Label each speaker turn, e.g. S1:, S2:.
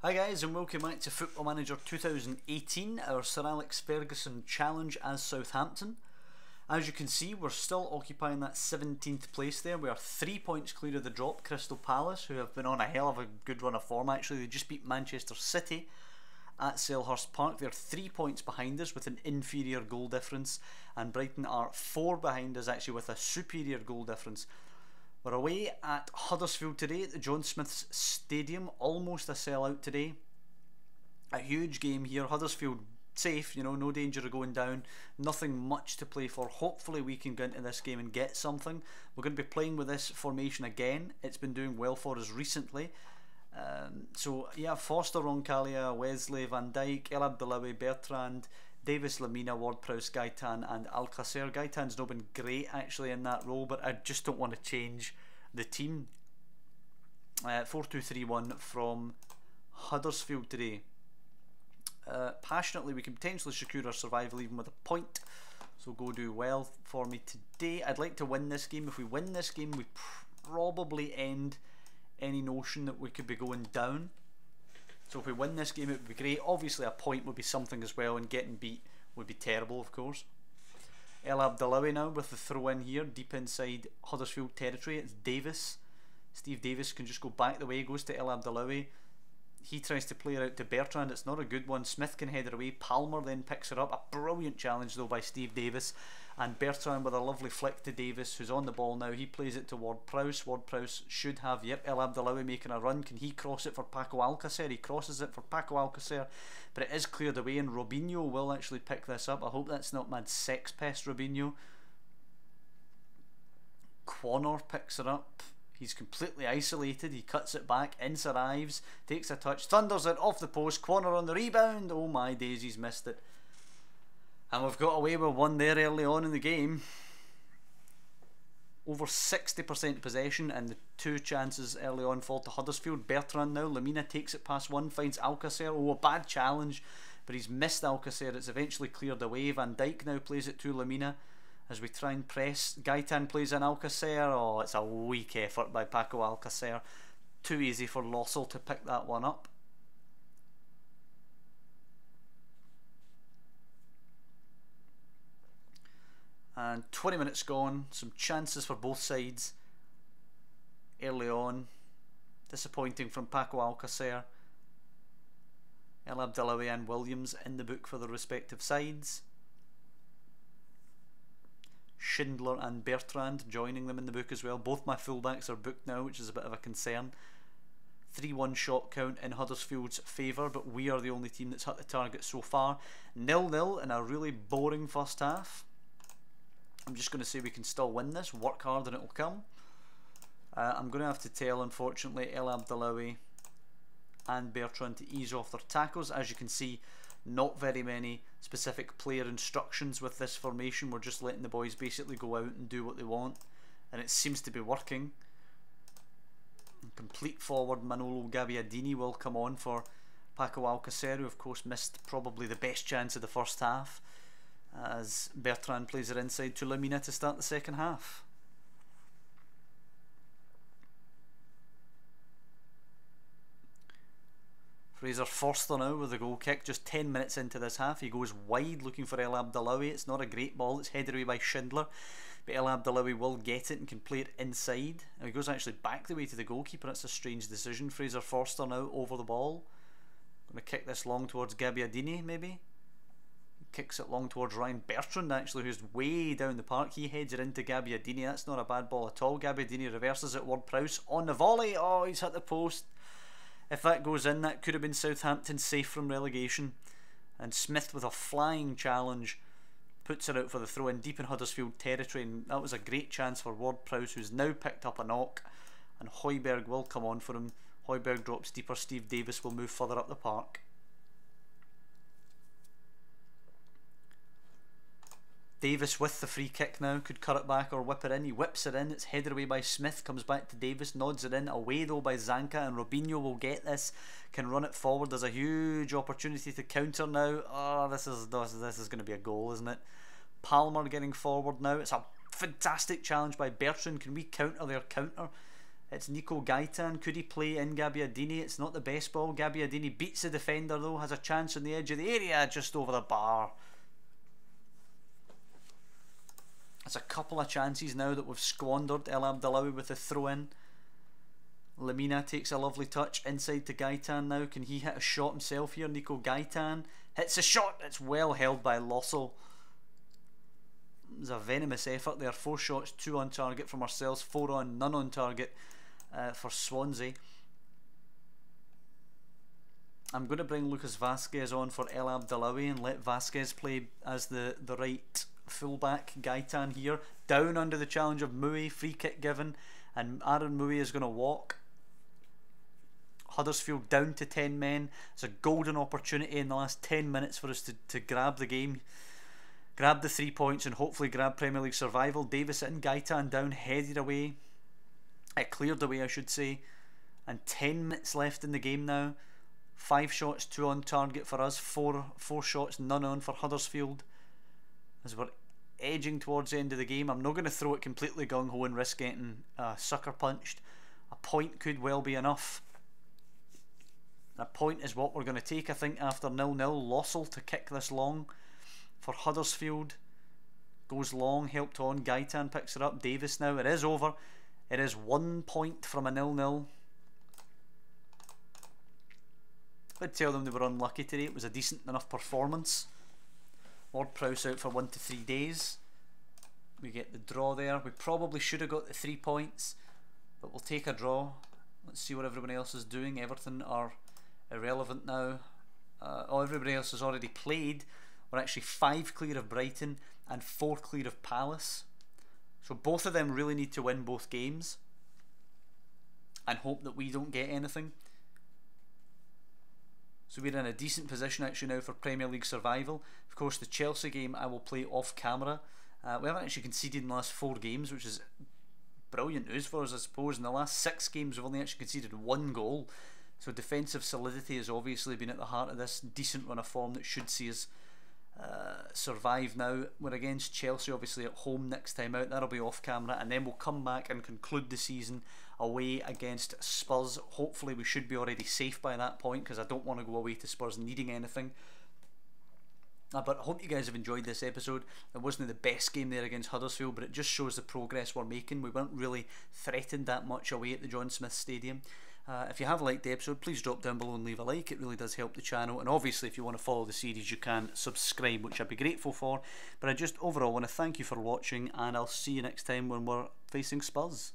S1: Hi guys, and welcome back to Football Manager 2018, our Sir Alex Ferguson challenge as Southampton. As you can see, we're still occupying that 17th place there. We are 3 points clear of the drop, Crystal Palace, who have been on a hell of a good run of form actually. They just beat Manchester City at Selhurst Park. They're 3 points behind us with an inferior goal difference, and Brighton are 4 behind us actually with a superior goal difference. We're away at Huddersfield today at the John Smith's Stadium, almost a sellout today. A huge game here. Huddersfield safe, you know, no danger of going down, nothing much to play for. Hopefully we can go into this game and get something. We're going to be playing with this formation again. It's been doing well for us recently. So yeah, Foster, Roncalia, Wesley, Van Dijk, El Abdellaoui, Bertrand, Davis, Lamina, Ward-Prowse, Gaitan and Alcacer. Gaitan's not been great actually in that role, but I just don't want to change the team. 4-2-3-1 from Huddersfield today. Passionately, we can potentially secure our survival even with a point, so go do well for me today. I'd like to win this game. If we win this game, we probably end any notion that we could be going down. So if we win this game, it would be great. Obviously a point would be something as well, and getting beat would be terrible, of course. El Abdellaoui now with the throw in here, deep inside Huddersfield territory. It's Davis. Steve Davis can just go back the way, goes to El Abdellaoui. He tries to play it out to Bertrand. It's not a good one. Smith can head it away. Palmer then picks it up. A brilliant challenge though by Steve Davis. And Bertrand with a lovely flick to Davis, who's on the ball now. He plays it to Ward-Prowse. Ward-Prowse should have, yep, El Abdellaoui making a run. Can he cross it for Paco Alcacer? He crosses it for Paco Alcacer, but it is cleared away, and Robinho will actually pick this up. I hope that's not mad sex pest Robinho. Quannor picks it up. He's completely isolated. He cuts it back. Ince arrives, takes a touch, thunders it off the post. Quannor on the rebound. Oh my days, he's missed it. And we've got away with one there early on in the game. Over 60% possession, and the 2 chances early on fall to Huddersfield. Bertrand now. Lamina takes it past one, finds Alcacer. Oh, a bad challenge, but he's missed Alcacer. It's eventually cleared away. Van Dijk now plays it to Lamina as we try and press. Gaitan plays in Alcacer. Oh, it's a weak effort by Paco Alcacer. Too easy for Lossell to pick that one up. And 20 minutes gone. Some chances for both sides early on. Disappointing from Paco Alcacer. El Abdellaoui and Williams in the book for the respective sides. Schindler and Bertrand joining them in the book as well. Both my fullbacks are booked now, which is a bit of a concern. 3-1 shot count in Huddersfield's favour, but we are the only team that's hit the target so far. 0-0 in a really boring first half. I'm just going to say we can still win this. Work hard and it will come. I'm going to have to tell, unfortunately, El Abdellaoui and Bertrand to ease off their tackles. As you can see, not very many specific player instructions with this formation. We're just letting the boys basically go out and do what they want, and it seems to be working. Complete forward Manolo Gabbiadini will come on for Paco Alcacer, who of course missed probably the best chance of the first half, as Bertrand plays it inside to Lamina to start the second half. Fraser Forster now with the goal kick, just 10 minutes into this half. He goes wide looking for El Abdellaoui. It's not a great ball, it's headed away by Schindler, but El Abdellaoui will get it and can play it inside. Now he goes actually back the way to the goalkeeper. That's a strange decision. Fraser Forster now over the ball. Going to kick this long towards Gabbiadini maybe. Kicks it long towards Ryan Bertrand actually, who's way down the park. He heads it into Gabbiadini. That's not a bad ball at all. Gabbiadini reverses it. Ward-Prowse on the volley. Oh, he's hit the post. If that goes in, that could have been Southampton safe from relegation. And Smith with a flying challenge puts it out for the throw in deep in Huddersfield territory, and that was a great chance for Ward-Prowse, who's now picked up a knock, and Højbjerg will come on for him. Højbjerg drops deeper. Steve Davis will move further up the park. Davis with the free kick now, could cut it back or whip it in. He whips it in, it's headed away by Smith, comes back to Davis, nods it in, away though by Zanka, and Robinho will get this, can run it forward. There's a huge opportunity to counter now. Oh, this is going to be a goal, isn't it? Palmer getting forward now. It's a fantastic challenge by Bertrand. Can we counter their counter? It's Nico Gaitan. Could he play in Gabbiadini? It's not the best ball. Gabbiadini beats the defender though, has a chance on the edge of the area, just over the bar. There's a couple of chances now that we've squandered. El Abdallawi with the throw in. Lamina takes a lovely touch inside to Gaitan now. Can he hit a shot himself here? Nico Gaitan hits a shot. It's well held by Lossell. It was a venomous effort there. 4 shots, 2 on target from ourselves, 4 on, none on target for Swansea. I'm going to bring Lucas Vasquez on for El Abdallawi and let Vasquez play as the right fullback. Gaitan here, down under the challenge of Mui, free kick given, and Aaron Mui is going to walk. Huddersfield down to 10 men. It's a golden opportunity in the last 10 minutes for us to grab the game, grab the 3 points and hopefully grab Premier League survival. Davis in, Gaitan down, headed away. It cleared away I should say, and 10 minutes left in the game now. 5 shots, 2 on target for us, 4 shots, none on for Huddersfield. As we're edging towards the end of the game, I'm not going to throw it completely gung-ho and risk getting sucker punched. A point could well be enough. A point is what we're going to take, I think, after 0-0. Lossell to kick this long for Huddersfield. Goes long, helped on. Gaitan picks it up. Davis now. It is over. It is 1 point from a 0-0. I'd tell them they were unlucky today. It was a decent enough performance. Ward Prowse out for 1 to 3 days. We get the draw there. We probably should have got the 3 points, but we'll take a draw. Let's see what everyone else is doing. Everton are irrelevant now. Everybody else has already played. We're actually 5 clear of Brighton and 4 clear of Palace. So both of them really need to win both games and hope that we don't get anything. So we're in a decent position actually now for Premier League survival. Of course, the Chelsea game I will play off camera. We haven't actually conceded in the last 4 games, which is brilliant news for us, I suppose. In the last 6 games we've only actually conceded 1 goal. So defensive solidity has obviously been at the heart of this decent run of form that should see us survive now. We're against Chelsea obviously at home next time out. That'll be off camera, and then we'll come back and conclude the season away against Spurs. Hopefully we should be already safe by that point, because I don't want to go away to Spurs needing anything. But I hope you guys have enjoyed this episode. It wasn't the best game there against Huddersfield, but it just shows the progress we're making. We weren't really threatened that much away at the John Smith Stadium. If you have liked the episode, please drop down below and leave a like. It really does help the channel. And obviously if you want to follow the series, you can subscribe, which I'd be grateful for. But I just overall want to thank you for watching, and I'll see you next time when we're facing Spurs.